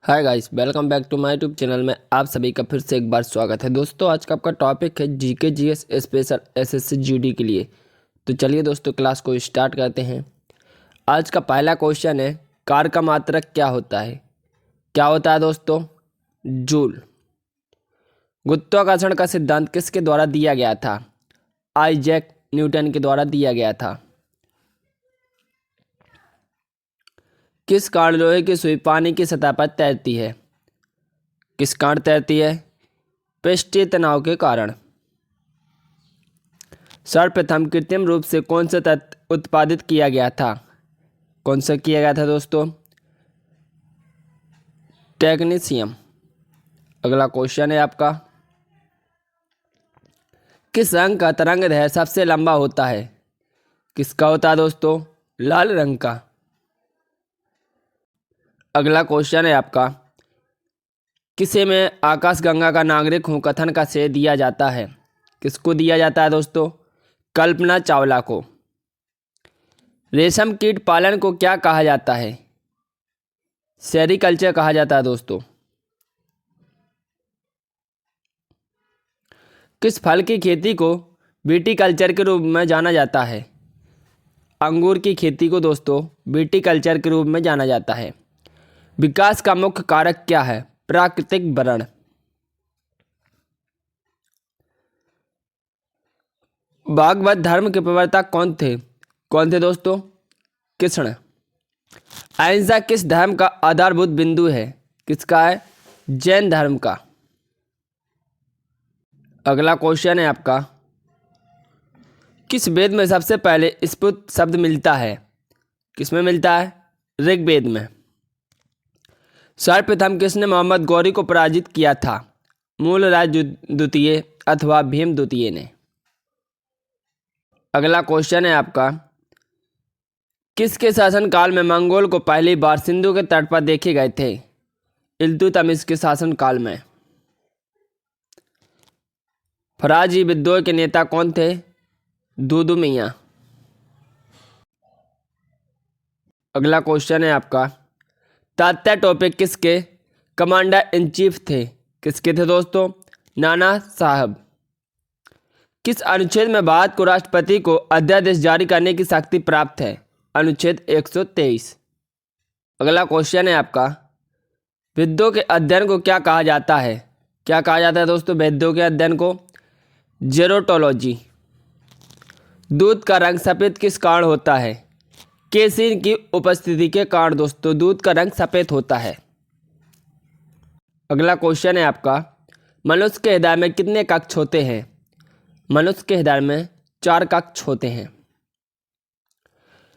Hi guys, welcome back to my YouTube channel में आप सभी का फिर से एक बार स्वागत है। दोस्तों, आज का आपका टॉपिक है GK GS special SSC GD के लिए। तो चलिए दोस्तों, क्लास को स्टार्ट करते हैं। आज का पहला क्वेश्चन है, कार का मात्रक क्या होता है? क्या होता है दोस्तों? जूल। गुरुत्वाकर्षण का सिद्धांत किसके द्वारा दिया गया था? आइजैक न्यूटन के द्वारा दिया गया था। किस कारण लोहे की सुई पानी की सतह पर तैरती है? किस कारण तैरती है? पृष्ठीय तनाव के कारण। सर्वप्रथम कृत्रिम रूप से कौन सा तत्व उत्पादित किया गया था? कौन सा किया गया था दोस्तों? टेक्नीशियम। अगला क्वेश्चन है आपका, किस रंग का तरंगदैर्घ्य सबसे लंबा होता है? किसका होता है दोस्तों? लाल रंग का। अगला क्वेश्चन है आपका, किसे में आकाशगंगा का नागरिक हूँ कथन का श्रेय दिया जाता है? किसको दिया जाता है दोस्तों? कल्पना चावला को। रेशम कीट पालन को क्या कहा जाता है? सेरीकल्चर कहा जाता है दोस्तों। किस फल की खेती को विटीकल्चर के रूप में जाना जाता है? अंगूर की खेती को दोस्तों विटीकल्चर के रूप में जाना जाता है। विकास का मुख्य कारक क्या है? प्राकृतिक वरण। भागवत धर्म के प्रवर्तक कौन थे? कौन थे दोस्तों? कृष्ण। अहिंसा किस धर्म का आधारभूत बिंदु है? किसका है? जैन धर्म का। अगला क्वेश्चन है आपका, किस वेद में सबसे पहले स्फुट शब्द मिलता है? किसमें मिलता है? ऋग्वेद में। सर्वप्रथम किसने मोहम्मद गौरी को पराजित किया था? मूलराज द्वितीय अथवा भीम द्वितीय ने। अगला क्वेश्चन है आपका, किसके शासनकाल में मंगोल को पहली बार सिंधु के तट पर देखे गए थे? इल्तुतमिश के शासनकाल में। फराजी विद्रोह के नेता कौन थे? दूदू मियाँ। अगला क्वेश्चन है आपका, तात्या टोपे किसके कमांडर इन चीफ थे? किसके थे दोस्तों? नाना साहब। किस अनुच्छेद में भारत को राष्ट्रपति को अध्यादेश जारी करने की शक्ति प्राप्त है? अनुच्छेद 123। अगला क्वेश्चन है आपका, वेदों के अध्ययन को क्या कहा जाता है? क्या कहा जाता है दोस्तों वेदों के अध्ययन को? जेरोटोलॉजी। दूध का रंग सफ़ेद किस कारण होता है? केसीन की उपस्थिति के कारण दोस्तों दूध का रंग सफ़ेद होता है। अगला क्वेश्चन है आपका, मनुष्य के हृदय में कितने कक्ष होते हैं? मनुष्य के हृदय में 4 कक्ष होते हैं।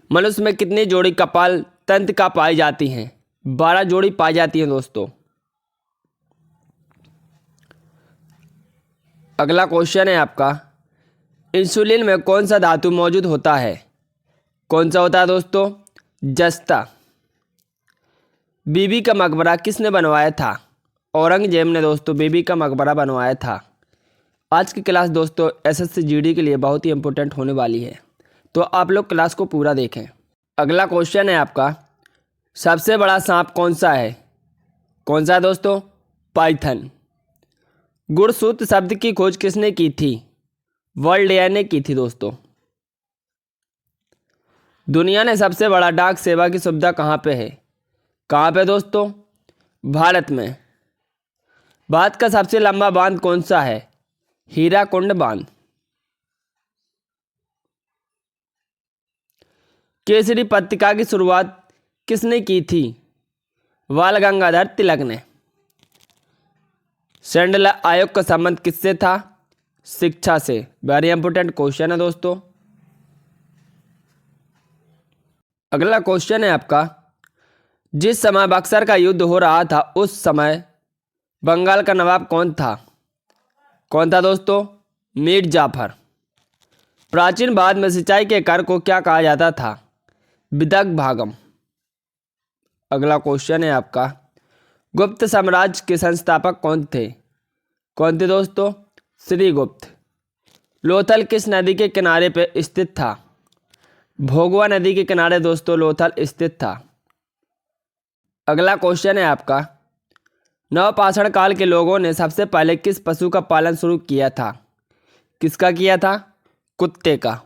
मनुष्य में कितनी जोड़ी कपाल तंत्र का पाई जाती हैं? 12 जोड़ी पाई जाती हैं दोस्तों। अगला क्वेश्चन है आपका, इंसुलिन में कौन सा धातु मौजूद होता है? कौन सा होता है दोस्तों? जस्ता। बीबी का मकबरा किसने बनवाया था? औरंगजेब ने दोस्तों बीबी का मकबरा बनवाया था। आज की क्लास दोस्तों एसएससी जीडी के लिए बहुत ही इंपॉर्टेंट होने वाली है, तो आप लोग क्लास को पूरा देखें। अगला क्वेश्चन है आपका, सबसे बड़ा सांप कौन सा है? कौन सा है दोस्तों? पाइथन। गुणसूत्र शब्द की खोज किसने की थी? वर्ल्ड ने की थी दोस्तों। दुनिया ने सबसे बड़ा डाक सेवा की सुविधा कहाँ पे है? कहाँ पे दोस्तों? भारत में। भारत का सबसे लंबा बांध कौन सा है? हीराकुंड बांध। केसरी पत्रिका की शुरुआत किसने की थी? बाल गंगाधर तिलक ने। सैंडल आयोग का संबंध किससे था? शिक्षा से। वेरी इंपोर्टेंट क्वेश्चन है दोस्तों। अगला क्वेश्चन है आपका, जिस समय बक्सर का युद्ध हो रहा था उस समय बंगाल का नवाब कौन था? कौन था दोस्तों? मीर जाफर। प्राचीन भारत में सिंचाई के कर को क्या कहा जाता था? विदग भागम। अगला क्वेश्चन है आपका, गुप्त साम्राज्य के संस्थापक कौन थे? कौन थे दोस्तों? श्रीगुप्त। लोथल किस नदी के किनारे पर स्थित था? भोगवा नदी के किनारे दोस्तों लोथल स्थित था। अगला क्वेश्चन है आपका, नवपाषाण काल के लोगों ने सबसे पहले किस पशु का पालन शुरू किया था? किसका किया था? कुत्ते का।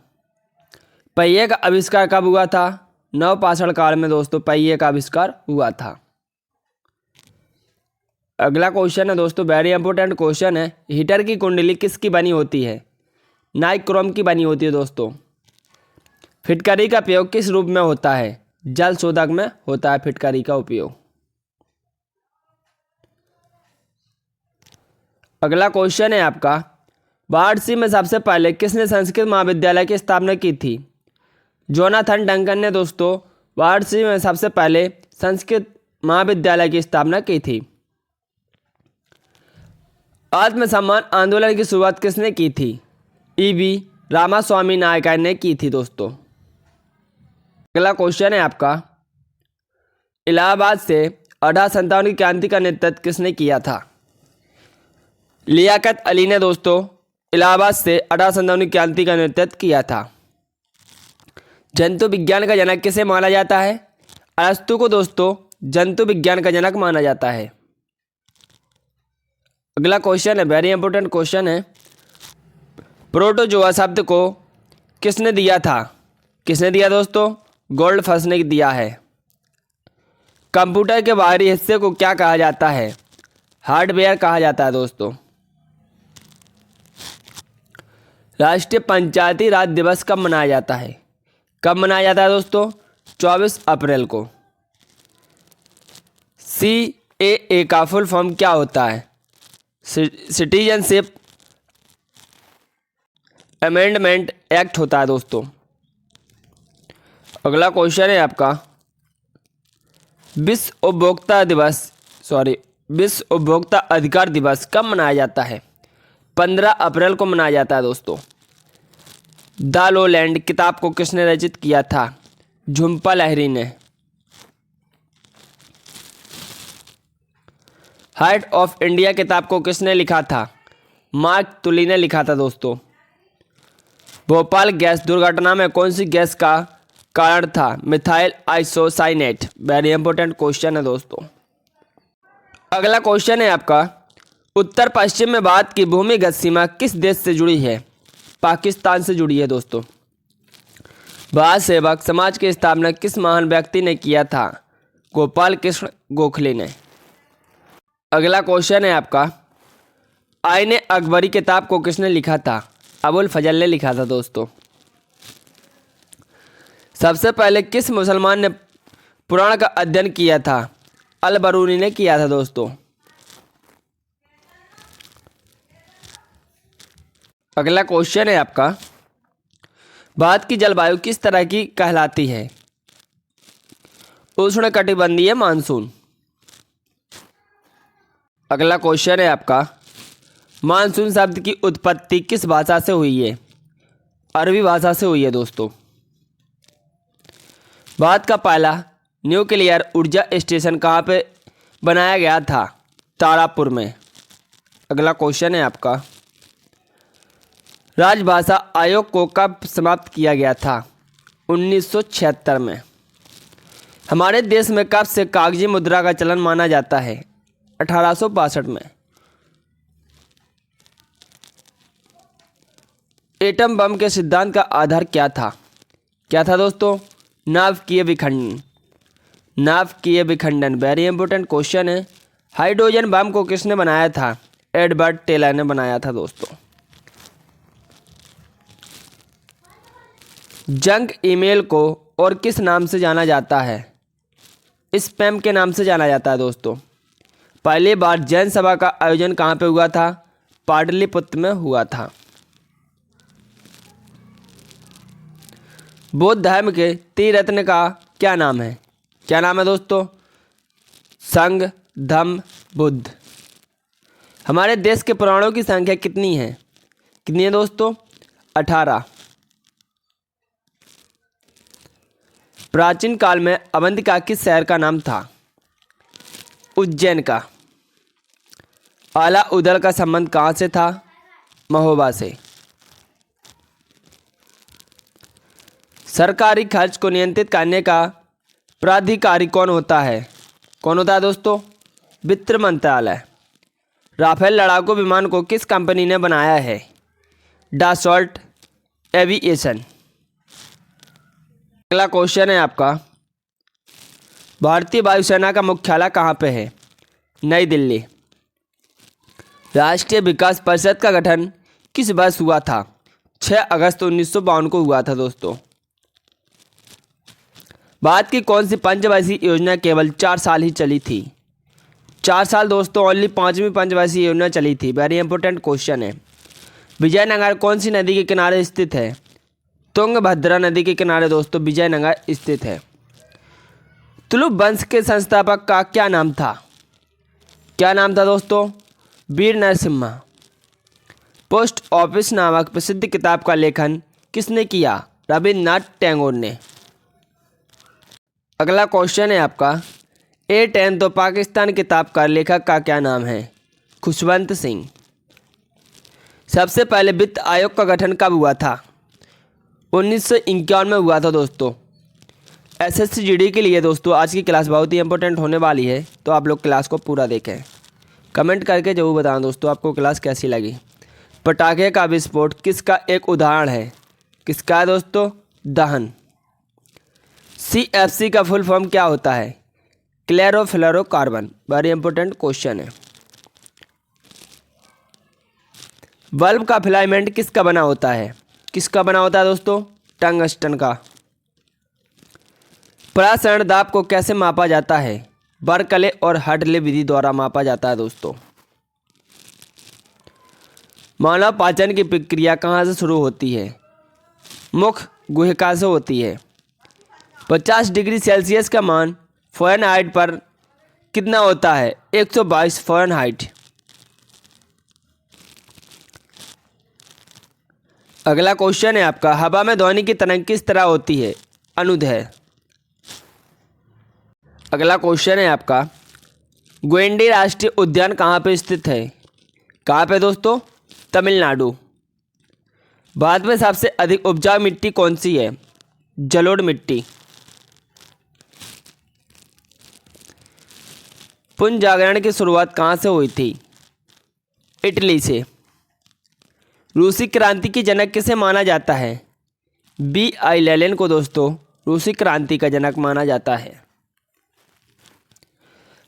पहिए का आविष्कार कब हुआ था? नवपाषाण काल में दोस्तों पहिए का आविष्कार हुआ था। अगला क्वेश्चन है दोस्तों, वेरी इंपॉर्टेंट क्वेश्चन है। हीटर की कुंडली किसकी बनी होती है? नाइक्रोम की बनी होती है दोस्तों। फिटकरी का प्रयोग किस रूप में होता है? जल शोधक में होता है फिटकरी का उपयोग। अगला क्वेश्चन है आपका, वाराणसी में सबसे पहले किसने संस्कृत महाविद्यालय की स्थापना की थी? जोनाथन डंकन ने दोस्तों वाराणसी में सबसे पहले संस्कृत महाविद्यालय की स्थापना की थी। आत्मसम्मान आंदोलन की शुरुआत किसने की थी? ईवी रामास्वामी नायकर ने की थी दोस्तों। अगला क्वेश्चन है आपका, इलाहाबाद से 1857 की क्रांति का नेतृत्व किसने किया था? लियाकत अली ने दोस्तों इलाहाबाद से 1857 की क्रांति का नेतृत्व किया था। जंतु विज्ञान का जनक किसे माना जाता है? अरस्तु को दोस्तों जंतु विज्ञान का जनक माना जाता है। अगला क्वेश्चन है, वेरी इंपॉर्टेंट क्वेश्चन है। प्रोटोजोआ शब्द को किसने दिया था? किसने दिया दोस्तों? गोल्डफश ने दिया है। कंप्यूटर के बाहरी हिस्से को क्या कहा जाता है? हार्डवेयर कहा जाता है दोस्तों। राष्ट्रीय पंचायती राज दिवस कब मनाया जाता है? कब मनाया जाता है दोस्तों? 24 अप्रैल को। CAA का फुल फॉर्म क्या होता है? सिटीजनशिप अमेंडमेंट एक्ट होता है दोस्तों। अगला क्वेश्चन है आपका, विश्व उपभोक्ता अधिकार दिवस कब मनाया जाता है? 15 अप्रैल को मनाया जाता है दोस्तों। द लोलैंड किताब को किसने रचित किया था? झुम्पा लाहिरी ने। हार्ट ऑफ इंडिया किताब को किसने लिखा था? मार्क तुली ने लिखा था दोस्तों। भोपाल गैस दुर्घटना में कौन सी गैस का कारण था? Methyl isocyanate. Very important question है दोस्तों। अगला क्वेश्चन है आपका, उत्तर पश्चिम में भारत की भूमिगत सीमा किस देश से जुड़ी है? पाकिस्तान से जुड़ी है दोस्तों। भारत सेवक समाज की स्थापना किस महान व्यक्ति ने किया था? गोपाल कृष्ण गोखले ने। अगला क्वेश्चन है आपका, आईने अकबरी किताब को किसने लिखा था? अबुल फजल ने लिखा था दोस्तों। सबसे पहले किस मुसलमान ने पुराण का अध्ययन किया था? अल बरूनी ने किया था दोस्तों। अगला क्वेश्चन है आपका, भारत की जलवायु किस तरह की कहलाती है? उष्णकटिबंधीय मानसून। अगला क्वेश्चन है आपका, मानसून शब्द की उत्पत्ति किस भाषा से हुई है? अरबी भाषा से हुई है दोस्तों। भारत का पहला न्यूक्लियर ऊर्जा स्टेशन कहाँ पे बनाया गया था? तारापुर में। अगला क्वेश्चन है आपका, राजभाषा आयोग को कब समाप्त किया गया था? 1976 में। हमारे देश में कब से कागजी मुद्रा का चलन माना जाता है? 1862 में। एटम बम के सिद्धांत का आधार क्या था? क्या था दोस्तों? नाभिकीय विखंडन। नाभिकीय विखंडन वेरी इंपॉर्टेंट क्वेश्चन है। हाइड्रोजन बम को किसने बनाया था? एडवर्ड टेलर ने बनाया था दोस्तों। जंक ईमेल को और किस नाम से जाना जाता है? स्पैम के नाम से जाना जाता है दोस्तों। पहली बार जैन सभा का आयोजन कहाँ पे हुआ था? पाटलिपुत्र में हुआ था। बौद्ध धर्म के त्रिरत्न का क्या नाम है? क्या नाम है दोस्तों? संघ, धम्म, बुद्ध। हमारे देश के पुराणों की संख्या कितनी है? कितनी है दोस्तों? 18। प्राचीन काल में अवंतिका किस शहर का नाम था? उज्जैन का। आला उदल का संबंध कहाँ से था? महोबा से। सरकारी खर्च को नियंत्रित करने का प्राधिकारी कौन होता है? कौन होता है दोस्तों? वित्त मंत्रालय। राफेल लड़ाकू विमान को किस कंपनी ने बनाया है? Dassault aviation. अगला क्वेश्चन है आपका, भारतीय वायुसेना का मुख्यालय कहाँ पे है? नई दिल्ली। राष्ट्रीय विकास परिषद का गठन किस वर्ष हुआ था? 6 अगस्त 1952 को हुआ था दोस्तों। भारत की कौन सी पंचवर्षीय योजना केवल 4 साल ही चली थी? 4 साल दोस्तों, ओनली 5वीं पंचवर्षीय योजना चली थी। वेरी इंपॉर्टेंट क्वेश्चन है। विजयनगर कौन सी नदी के किनारे स्थित है? तुंगभद्रा नदी के किनारे दोस्तों विजयनगर स्थित है। तुलुप वंश के संस्थापक का क्या नाम था? क्या नाम था दोस्तों? वीर नरसिम्हा। पोस्ट ऑफिस नामक प्रसिद्ध किताब का लेखन किसने किया? रविन्द्रनाथ टैगोर ने। अगला क्वेश्चन है आपका, ए टेन तो पाकिस्तान किताब का लेखक का क्या नाम है? खुशवंत सिंह। सबसे पहले वित्त आयोग का गठन कब हुआ था? 1951 में हुआ था दोस्तों। एसएससी जीडी के लिए दोस्तों आज की क्लास बहुत ही इंपॉर्टेंट होने वाली है, तो आप लोग क्लास को पूरा देखें। कमेंट करके जरूर बताएं दोस्तों आपको क्लास कैसी लगी। पटाखे का विस्फोट किसका एक उदाहरण है? किसका है दोस्तों? दहन। CFC का फुल फॉर्म क्या होता है? क्लोरोफ्लोरोकार्बन। वेरी इंपॉर्टेंट क्वेश्चन है। बल्ब का फिलामेंट किसका बना होता है? किसका बना होता है दोस्तों? टंगस्टन का। परासरण दाब को कैसे मापा जाता है? बर्कले और हडले विधि द्वारा मापा जाता है दोस्तों। मानव पाचन की प्रक्रिया कहाँ से शुरू होती है? मुख गुहिका से होती है। 50 डिग्री सेल्सियस का मान फ़ारेनहाइट पर कितना होता है? 122 फ़ारेनहाइट। अगला क्वेश्चन है आपका, हवा में ध्वनि की तरंग किस तरह होती है? अनुदैर्ध्य। अगला क्वेश्चन है आपका, गोएंडी राष्ट्रीय उद्यान कहाँ पे स्थित है? कहाँ पे दोस्तों? तमिलनाडु। भारत में सबसे अधिक उपजाऊ मिट्टी कौन सी है? जलोढ़ मिट्टी। पुनः जागरण की शुरुआत कहाँ से हुई थी? इटली से। रूसी क्रांति की जनक किसे माना जाता है? B.I. लेनिन को दोस्तों रूसी क्रांति का जनक माना जाता है।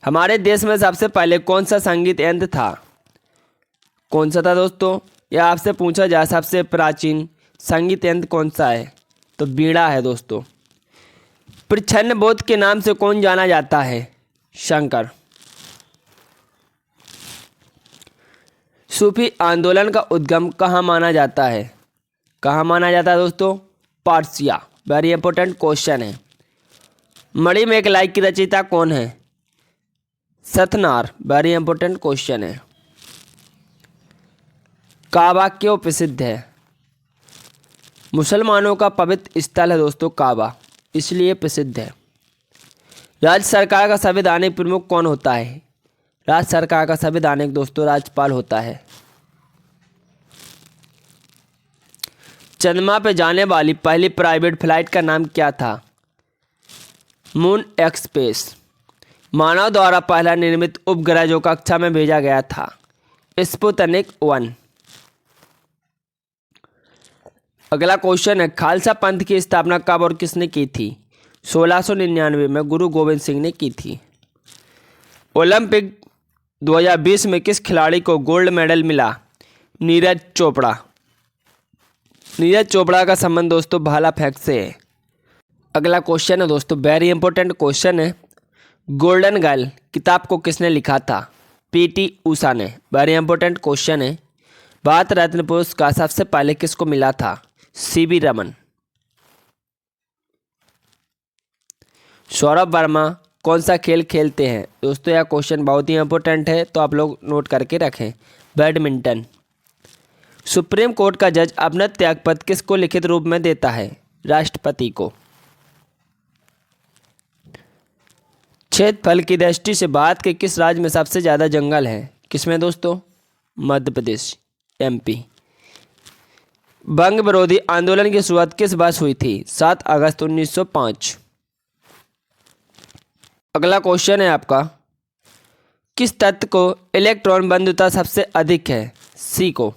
हमारे देश में सबसे पहले कौन सा संगीत यंत्र था? कौन सा था दोस्तों? या आपसे पूछा जाए सबसे प्राचीन संगीत यंत्र कौन सा है, तो बीड़ा है दोस्तों। प्रच्छन्न बोध के नाम से कौन जाना जाता है? शंकर। सूफी आंदोलन का उद्गम कहाँ माना जाता है? कहाँ माना जाता है दोस्तों? पारसिया। वेरी इंपॉर्टेंट क्वेश्चन है। मणिमेखलाई की रचयिता कौन है? सतनार। वेरी इंपॉर्टेंट क्वेश्चन है। काबा क्यों प्रसिद्ध है? मुसलमानों का पवित्र स्थल है दोस्तों काबा, इसलिए प्रसिद्ध है। राज्य सरकार का संवैधानिक प्रमुख कौन होता है? राज्य सरकार का संवैधानिक दोस्तों राज्यपाल होता है। चंद्रमा पर जाने वाली पहली प्राइवेट फ्लाइट का नाम क्या था? Moon express. मानव द्वारा पहला निर्मित उपग्रह जो कक्षा में भेजा गया था? स्पुतनिक 1। अगला क्वेश्चन है, खालसा पंथ की स्थापना कब और किसने की थी? 1699 में गुरु गोविंद सिंह ने की थी। ओलंपिक 2020 में किस खिलाड़ी को गोल्ड मेडल मिला? नीरज चोपड़ा। नीरज चोपड़ा का संबंध दोस्तों भाला फेंक से है। अगला क्वेश्चन है दोस्तों, वेरी इंपॉर्टेंट क्वेश्चन है, गोल्डन गर्ल किताब को किसने लिखा था? PT ऊषा ने। वेरी इंपॉर्टेंट क्वेश्चन है। भारत रत्न पुरस्कार सबसे पहले किसको मिला था? CV रमन। सौरभ वर्मा कौन सा खेल खेलते हैं? दोस्तों यह क्वेश्चन बहुत ही इंपॉर्टेंट है, तो आप लोग नोट करके रखें। बैडमिंटन। सुप्रीम कोर्ट का जज अपना त्यागपत्र किसको लिखित रूप में देता है? राष्ट्रपति को। क्षेत्रफल की दृष्टि से भारत के किस राज्य में सबसे ज़्यादा जंगल है? किसमें दोस्तों? मध्य प्रदेश MP। बंग विरोधी आंदोलन की शुरुआत किस वर्ष हुई थी? 7 अगस्त 1905। अगला क्वेश्चन है आपका, किस तत्व को इलेक्ट्रॉन बंधुता सबसे अधिक है? सी को।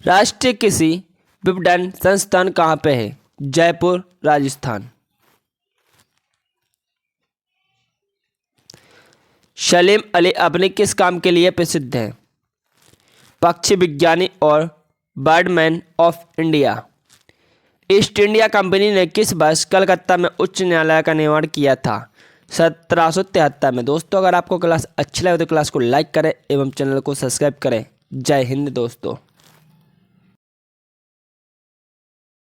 राष्ट्रीय कृषि विपणन संस्थान कहाँ पे है? जयपुर, राजस्थान। सलीम अली अपने किस काम के लिए प्रसिद्ध हैं? पक्षी विज्ञानी और Birdman of India. East India company ने किस वर्ष कलकत्ता में उच्च न्यायालय का निर्माण किया था? 1773 में। दोस्तों, अगर आपको क्लास अच्छी लगे तो क्लास को लाइक करें एवं चैनल को सब्सक्राइब करें। जय हिंद दोस्तों।